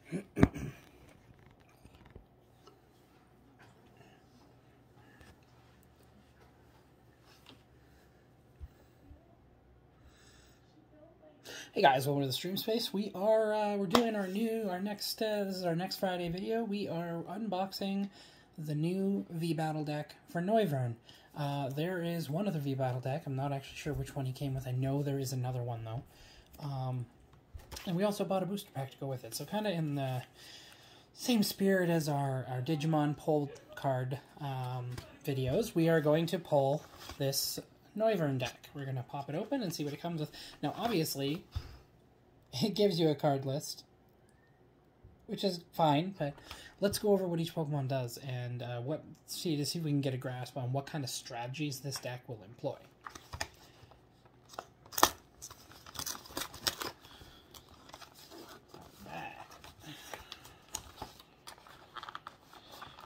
Hey guys, welcome to the stream space. We're doing our next this is our next Friday video. We are unboxing the new V Battle deck for Noivern. There is one other V Battle deck. I'm not actually sure which one he came with. I know there is another one though. And we also bought a booster pack to go with it. So kind of in the same spirit as our Digimon pull card videos, we are going to pull this Noivern deck. We're going to pop it open and see what it comes with. Now, obviously, it gives you a card list, which is fine, but let's go over what each Pokemon does and see if we can get a grasp on what kind of strategies this deck will employ.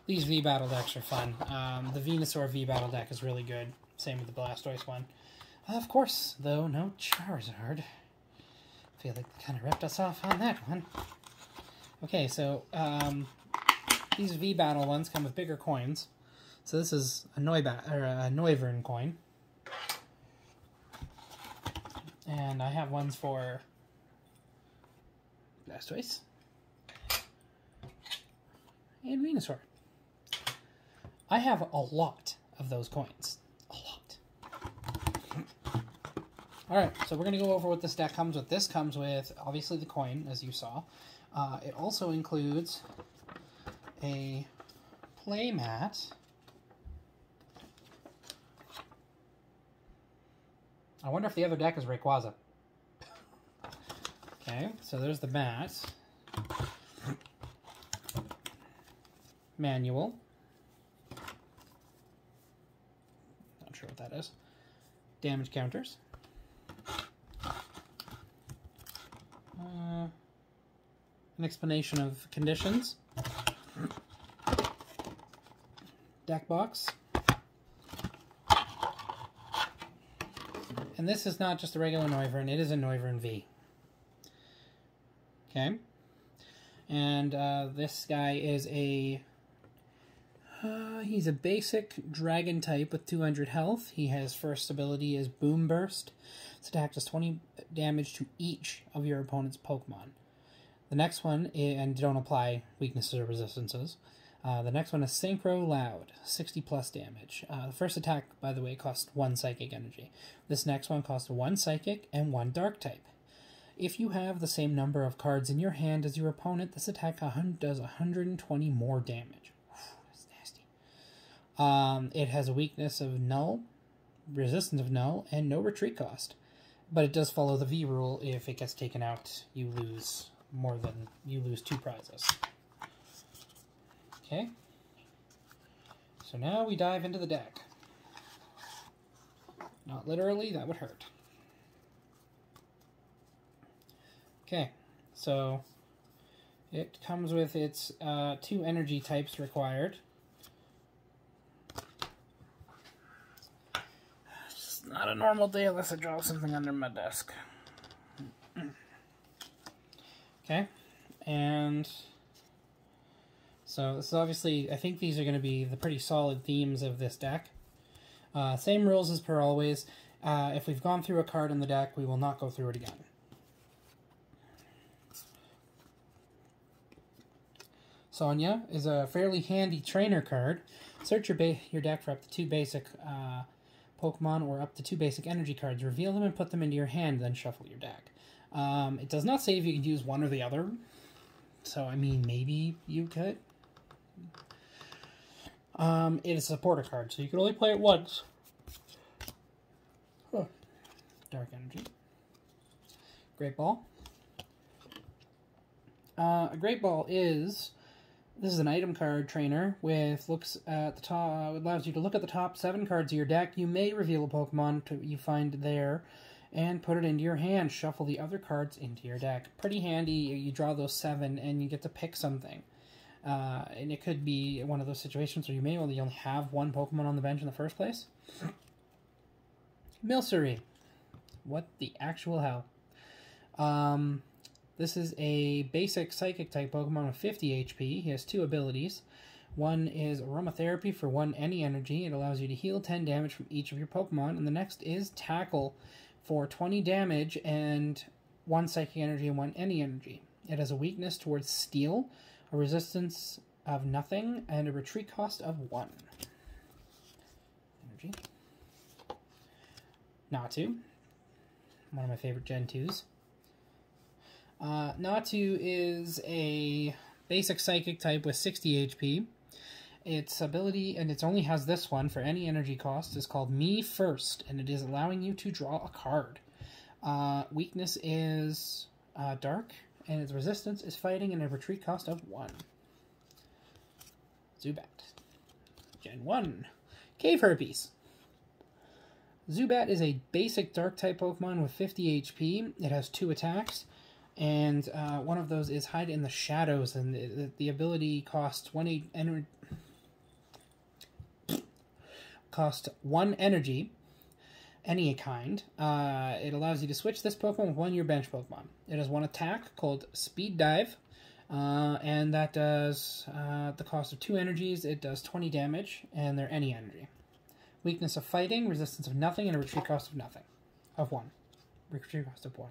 These V Battle decks are fun. The Venusaur V Battle deck is really good. Same with the Blastoise one. Of course, though, no Charizard. I feel like they kind of ripped us off on that one. Okay, so these V Battle ones come with bigger coins. So this is a Noivern coin. And I have ones for Blastoise and Venusaur. I have a lot of those coins. A lot. Alright, so we're going to go over what this deck comes with. This comes with, obviously, the coin, as you saw. It also includes a playmat. I wonder if the other deck is Rayquaza. Okay, so there's the mat. Manual. Not sure what that is. Damage counters. An explanation of conditions. Deck box. And this is not just a regular Noivern, it is a Noivern V. Okay. And this guy is a... he's a basic dragon type with 200 health. He has first ability is Boom Burst. This attack does 20 damage to each of your opponent's Pokemon. The next one, and don't apply weaknesses or resistances. The next one is Synchro Loud, 60 plus damage. The first attack, by the way, costs 1 Psychic Energy. This next one costs 1 Psychic and 1 Dark type. If you have the same number of cards in your hand as your opponent, this attack does 120 more damage. That's nasty. It has a weakness of Null, resistance of Null, and no retreat cost. But it does follow the V rule. If it gets taken out, you lose 2 prizes. Okay. So now we dive into the deck. Not literally, that would hurt. Okay, so it comes with its 2 energy types required. It's not a normal day unless I draw something under my desk. Okay, and so this is obviously, I think these are going to be the pretty solid themes of this deck. Same rules as per always. If we've gone through a card in the deck, we will not go through it again. Sonia is a fairly handy trainer card. Search your deck for up to 2 basic Pokemon or up to 2 basic energy cards. Reveal them and put them into your hand, then shuffle your deck. It does not say if you can use one or the other. So, I mean, maybe you could. It is a supporter card, so you can only play it once. Huh. Dark Energy. Great Ball. A Great Ball is... This is an item card trainer with looks at the top. It allows you to look at the top 7 cards of your deck. You may reveal a Pokemon you find there and put it into your hand. Shuffle the other cards into your deck. Pretty handy. You draw those 7 and you get to pick something. And it could be one of those situations where you may only have 1 Pokemon on the bench in the first place. Milcery. What the actual hell? This is a basic Psychic type Pokemon with 50 HP. He has 2 abilities. One is Aromatherapy for 1 any energy. It allows you to heal 10 damage from each of your Pokemon. And the next is Tackle for 20 damage and 1 Psychic energy and 1 any energy. It has a weakness towards Steel, a resistance of nothing, and a retreat cost of 1. Energy. Natu. One of my favorite Gen 2s. Natu is a basic Psychic type with 60 HP. Its ability, and it only has this one for any energy cost, is called Me First, and it is allowing you to draw a card. Weakness is Dark, and its resistance is Fighting, and a retreat cost of 1. Zubat. Gen 1. Cave Herpes. Zubat is a basic Dark-type Pokemon with 50 HP. It has 2 attacks, and one of those is Hide in the Shadows, and the ability costs 1 energy, any kind. It allows you to switch this Pokemon with one of your bench Pokemon. It has 1 attack called Speed Dive, and that does the cost of 2 energies. It does 20 damage, and they're any energy. Weakness of Fighting, resistance of nothing, and a retreat cost of nothing. Of 1. Retreat cost of 1.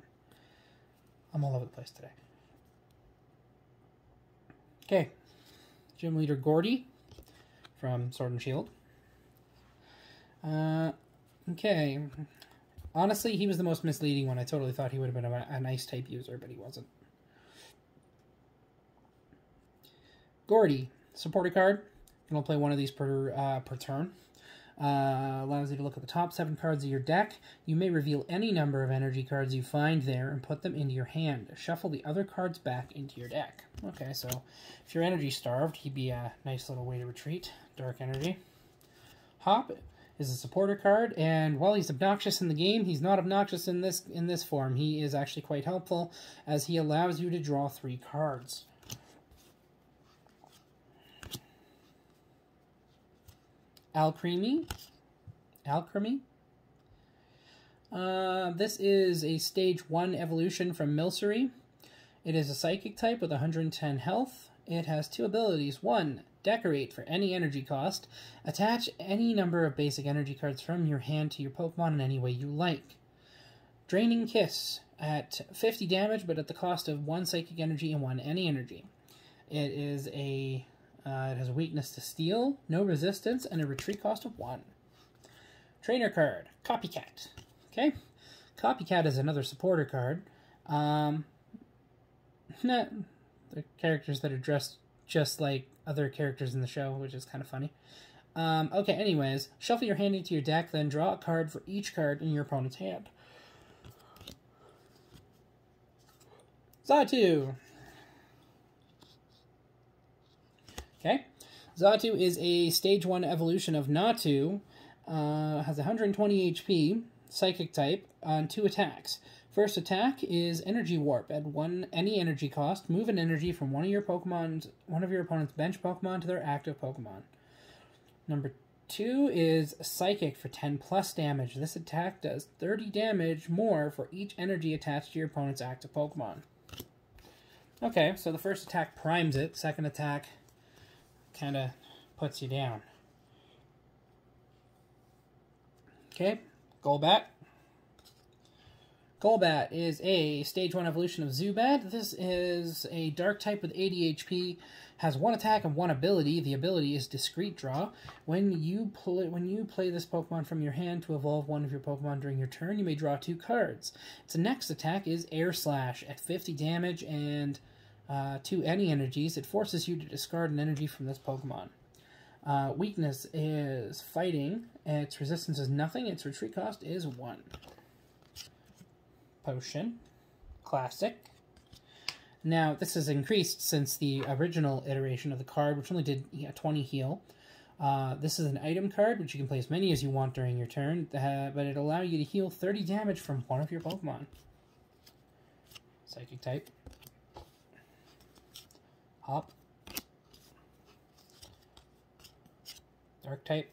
I'm all over the place today. Okay. Gym Leader Gordy from Sword and Shield. Okay. Honestly, he was the most misleading one. I totally thought he would have been an Ice-type user, but he wasn't. Gordy. Supporter card. You can only play one of these per turn. Allows you to look at the top 7 cards of your deck. You may reveal any number of energy cards you find there and put them into your hand. Shuffle the other cards back into your deck. Okay, so if you're energy starved, he'd be a nice little way to retreat. Dark energy. Hop is a supporter card, and while he's obnoxious in the game, he's not obnoxious in this form. He is actually quite helpful, as he allows you to draw 3 cards. Alchemy. This is a Stage 1 evolution from Milcery. It is a Psychic type with 110 health. It has 2 abilities. 1, Decorate for any energy cost. Attach any number of basic energy cards from your hand to your Pokemon in any way you like. Draining Kiss at 50 damage, but at the cost of 1 Psychic energy and 1 any energy. It is a it has a weakness to Steel, no resistance, and a retreat cost of 1. Trainer card, Copycat. Okay, Copycat is another supporter card. The characters that are dressed just like other characters in the show, which is kind of funny. Okay, anyways, shuffle your hand into your deck, then draw a card for each card in your opponent's hand. Zatu. Okay, Zatu is a Stage 1 evolution of Natu, has 120 HP, Psychic type, on 2 attacks. First attack is Energy Warp. Add 1 any energy cost. Move an energy from one of your opponent's bench Pokemon to their active Pokemon. Number 2 is Psychic for 10 plus damage. This attack does 30 damage more for each energy attached to your opponent's active Pokemon. Okay, so the first attack primes it. Second attack kind of puts you down. Okay, Golbat. Golbat is a Stage 1 evolution of Zubat. This is a Dark type with 80 HP, has 1 attack and 1 ability. The ability is Discreet Draw. When you play this Pokemon from your hand to evolve one of your Pokemon during your turn, you may draw 2 cards. Its next attack is Air Slash at 50 damage and 2 any energies. It forces you to discard an energy from this Pokemon. Weakness is Fighting. Its resistance is nothing. Its retreat cost is 1. Potion. Classic. Now, this has increased since the original iteration of the card, which only did 20 heal. This is an item card, which you can play as many as you want during your turn, but it'll allow you to heal 30 damage from one of your Pokemon. Psychic type. Hop. Dark type.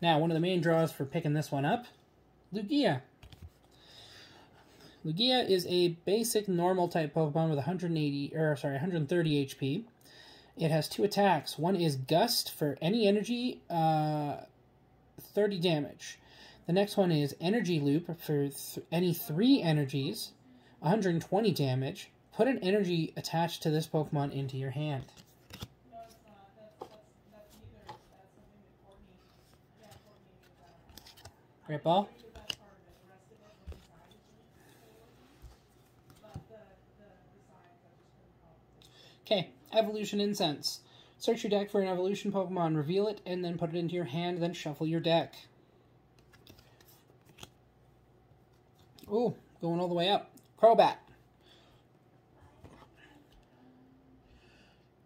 Now, one of the main draws for picking this one up, Lugia. Lugia is a basic normal type Pokemon with 130 HP. It has 2 attacks. One is Gust for any energy, 30 damage. The next one is Energy Loop for any 3 energies, 120 damage. Put an energy attached to this Pokemon into your hand. Great ball. Okay, Evolution Incense. Search your deck for an evolution Pokemon, reveal it, and then put it into your hand, then shuffle your deck. Ooh, going all the way up. Crowbat.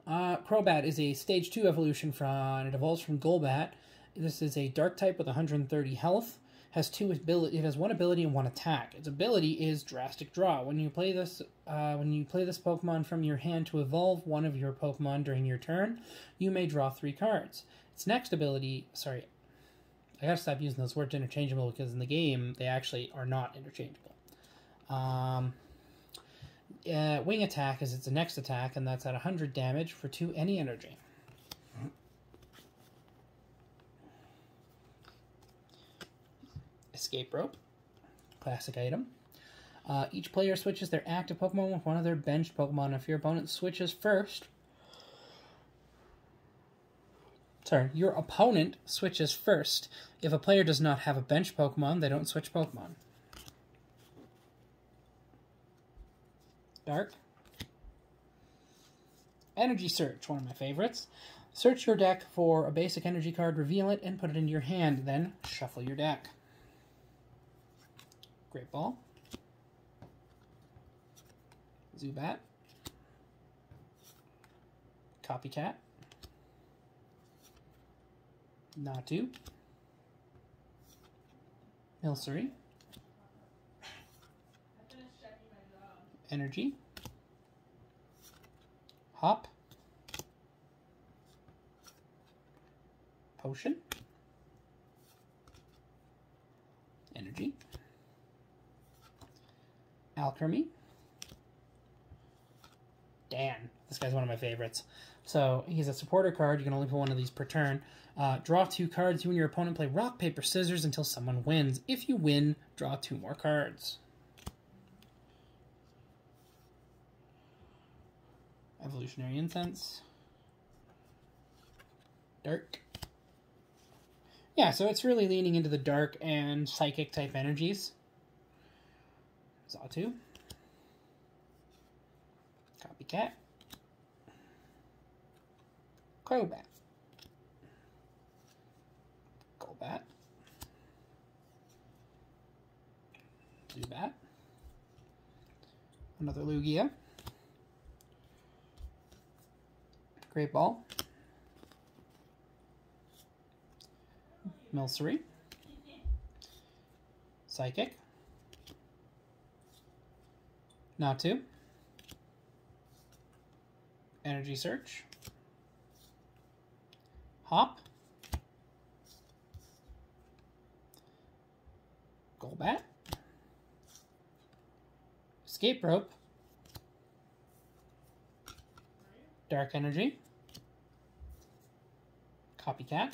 Crowbat is a Stage 2 evolution it evolves from Golbat. This is a Dark type with 130 health. It has 1 ability and 1 attack. Its ability is Drastic Draw. When you play this Pokemon from your hand to evolve one of your Pokemon during your turn, you may draw 3 cards. Its next ability, sorry, I gotta stop using those words interchangeable because in the game they actually are not interchangeable. Wing Attack is its next attack, and that's at 100 damage for 2 any energy. Escape Rope, classic item. Each player switches their active Pokemon with one of their benched Pokemon. If your opponent switches first... Sorry, your opponent switches first. If a player does not have a bench Pokemon, they don't switch Pokemon. Dark. Energy Search, one of my favorites. Search your deck for a basic energy card, reveal it, and put it into your hand. Then shuffle your deck. Great Ball. Zubat. Copycat. Zatu. Milcery. Energy. Hop. Potion. Energy. Alchemy. Dan. This guy's one of my favorites. So, he's a supporter card. You can only put one of these per turn. Draw 2 cards. You and your opponent play rock, paper, scissors until someone wins. If you win, draw 2 more cards. Evolutionary Incense. Dark. Yeah, so it's really leaning into the dark and psychic type energies. Zatu. Copycat. Crowbat. Golbat. Zubat. Another Lugia. Great Ball. Milcery. Psychic. Zatu. Energy Search. Hop. Golbat. Escape Rope. Dark Energy. Copycat.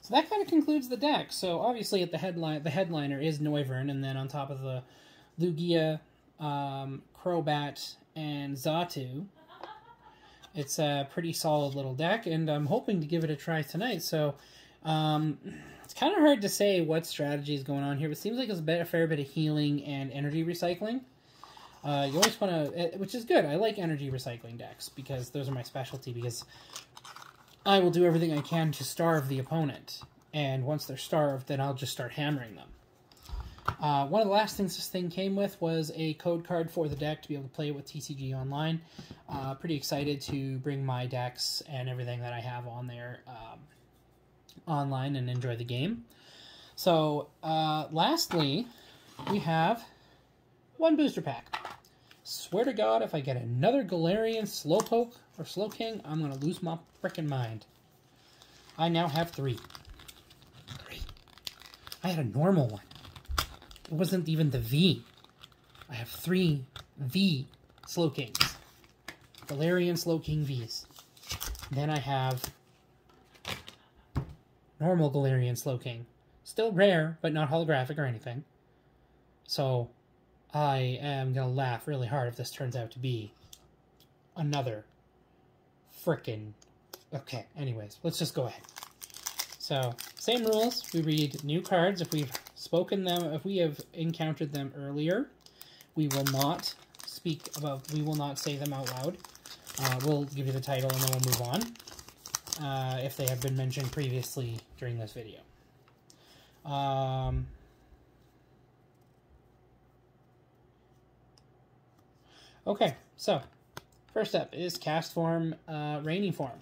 So that kind of concludes the deck. So obviously at the headliner is Noivern, and then on top of the Lugia, Crowbat, and Zatu. It's a pretty solid little deck, and I'm hoping to give it a try tonight. So it's kind of hard to say what strategy is going on here, but it seems like there's a fair bit of healing and energy recycling. You always want to, which is good. I like energy recycling decks because those are my specialty, because I will do everything I can to starve the opponent. And once they're starved, then I'll just start hammering them. One of the last things this thing came with was a code card for the deck to be able to play it with TCG Online. Pretty excited to bring my decks and everything that I have on there online and enjoy the game. So, lastly, we have one booster pack. Swear to God, if I get another Galarian Slowpoke or Slowking, I'm going to lose my frickin' mind. I now have 3. I had a normal one. It wasn't even the V. I have 3 V Slowkings. Galarian Slowking Vs. Then I have normal Galarian Slowking. Still rare, but not holographic or anything. So I am going to laugh really hard if this turns out to be another frickin'... Okay, anyways, let's just go ahead. So, same rules. We read new cards. If we've spoken them, if we have encountered them earlier, we will not we will not say them out loud. We'll give you the title and then we'll move on. If they have been mentioned previously during this video. Okay, so first up is Cast Form, Rainy Form.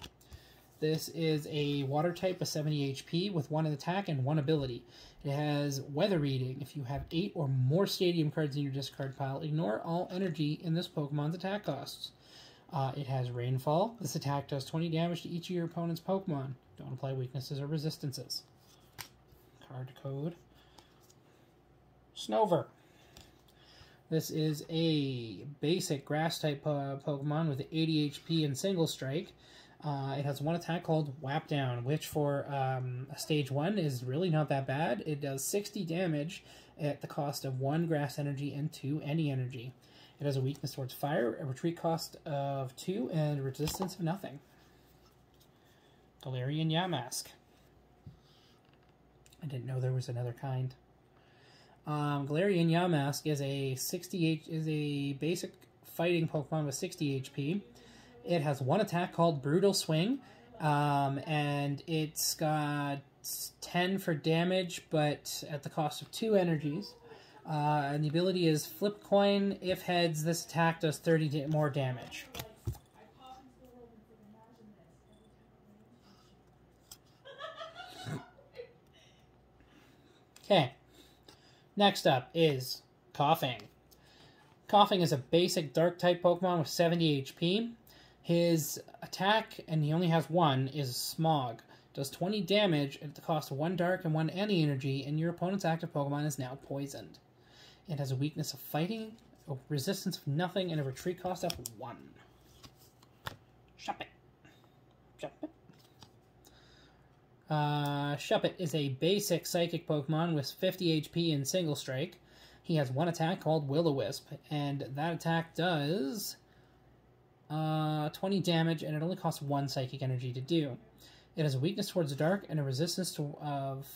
This is a water type with 70 HP with 1 attack and 1 ability. It has Weather Reading. If you have 8 or more Stadium cards in your discard pile, ignore all energy in this Pokemon's attack costs. It has Rainfall. This attack does 20 damage to each of your opponent's Pokemon. Don't apply weaknesses or resistances. Card code. Snover. This is a basic Grass-type Pokemon with 80 HP and Single Strike. It has 1 attack called Whapdown, which for a Stage 1 is really not that bad. It does 60 damage at the cost of 1 Grass Energy and 2 Any Energy. It has a weakness towards fire, a retreat cost of 2, and a resistance of nothing. Galarian Yamask. I didn't know there was another kind. Galarian Yamask is a basic fighting Pokemon with 60 HP. It has 1 attack called Brutal Swing, and it's got 10 for damage, but at the cost of 2 energies. And the ability is Flip Coin. If heads, this attack does 30 more damage. Okay. Next up is Coughing. Coughing is a basic Dark-type Pokemon with 70 HP. His attack, and he only has 1, is Smog. Does 20 damage at the cost of 1 Dark and 1 Any Energy, and your opponent's active Pokemon is now poisoned. It has a weakness of Fighting, a resistance of nothing, and a retreat cost of 1. Shuppet. Shuppet. Shuppet is a basic Psychic Pokemon with 50 HP and Single Strike. He has 1 attack called Willow Wisp, and that attack does 20 damage, and it only costs 1 Psychic Energy to do. It has a weakness towards Dark and a resistance to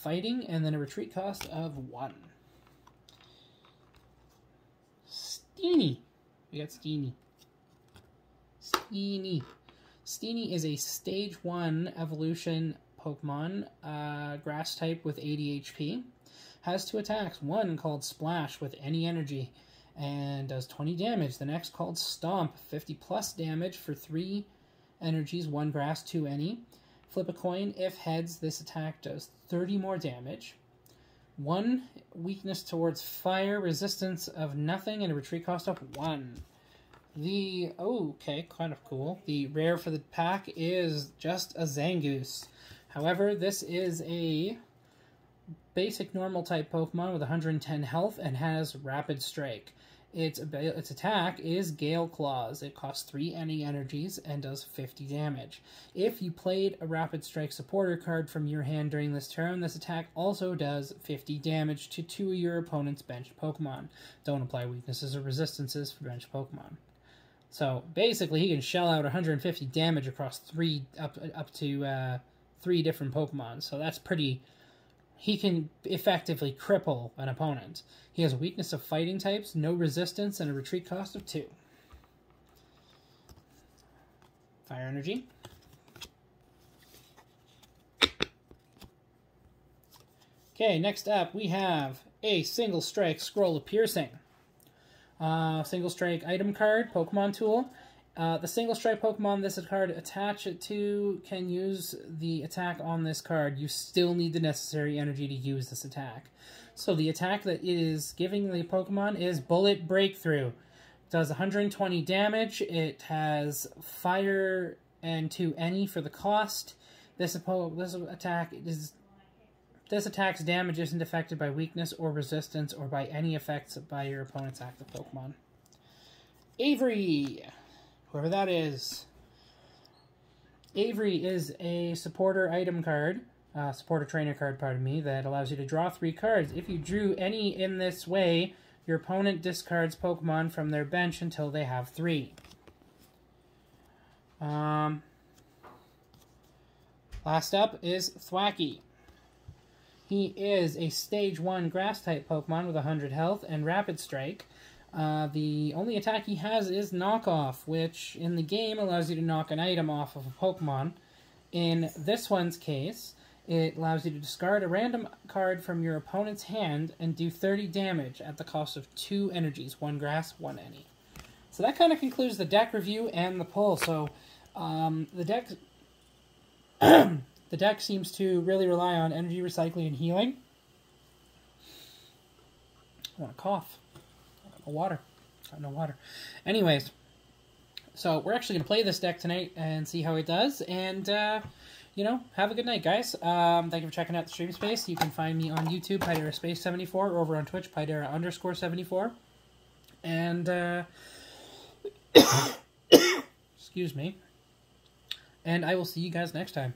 Fighting, and then a retreat cost of 1. Steenie. We got Steenie. Steenie. Steenie is a Stage 1 evolution Pokemon, Grass type with 80 HP. Has 2 attacks. 1 called Splash with Any Energy and does 20 damage. The next called Stomp, 50 plus damage for 3 energies, 1 Grass, 2 Any. Flip a coin. If heads, this attack does 30 more damage. 1 weakness towards fire, resistance of nothing, and a retreat cost of 1. Okay, kind of cool. The rare for the pack is just a Zen Goose. However, this is a basic normal type Pokemon with 110 health and has Rapid Strike. Its attack is Gale Claws. It costs 3 Any Energies and does 50 damage. If you played a Rapid Strike supporter card from your hand during this turn, this attack also does 50 damage to 2 of your opponent's benched Pokemon. Don't apply weaknesses or resistances for benched Pokemon. So basically, he can shell out 150 damage across up to 3 different Pokemon. So that's pretty. He can effectively cripple an opponent. He has a weakness of fighting types, no resistance, and a retreat cost of 2. Fire Energy. Okay, next up we have a Single Strike Scroll of Piercing. Single Strike item card, Pokemon tool. The Single Strike Pokemon this card attach it to can use the attack on this card. You still need the necessary energy to use this attack. So the attack that it is giving the Pokemon is Bullet Breakthrough. It does 120 damage. It has Fire and 2 Any for the cost. This attack This attack's damage isn't affected by weakness or resistance or by any effects by your opponent's active Pokemon. Avery! Whoever that is. Avery is a supporter item card, supporter trainer card, pardon me, that allows you to draw 3 cards. If you drew any in this way, your opponent discards Pokemon from their bench until they have 3. Last up is Thwacky. He is a Stage 1 Grass-type Pokemon with 100 health and Rapid Strike. The only attack he has is Knock Off, which in the game allows you to knock an item off of a Pokemon. In this one's case, it allows you to discard a random card from your opponent's hand and do 30 damage at the cost of 2 energies, 1 grass, 1 any. So that kind of concludes the deck review and the pull. So the deck the deck seems to really rely on energy recycling and healing. I want to cough. I got no water. Got no water. Anyways, so we're actually going to play this deck tonight and see how it does. And, you know, have a good night, guys. Thank you for checking out the stream space. You can find me on YouTube, PyDeraSpace74, or over on Twitch, Pydera_74. And, excuse me. And I will see you guys next time.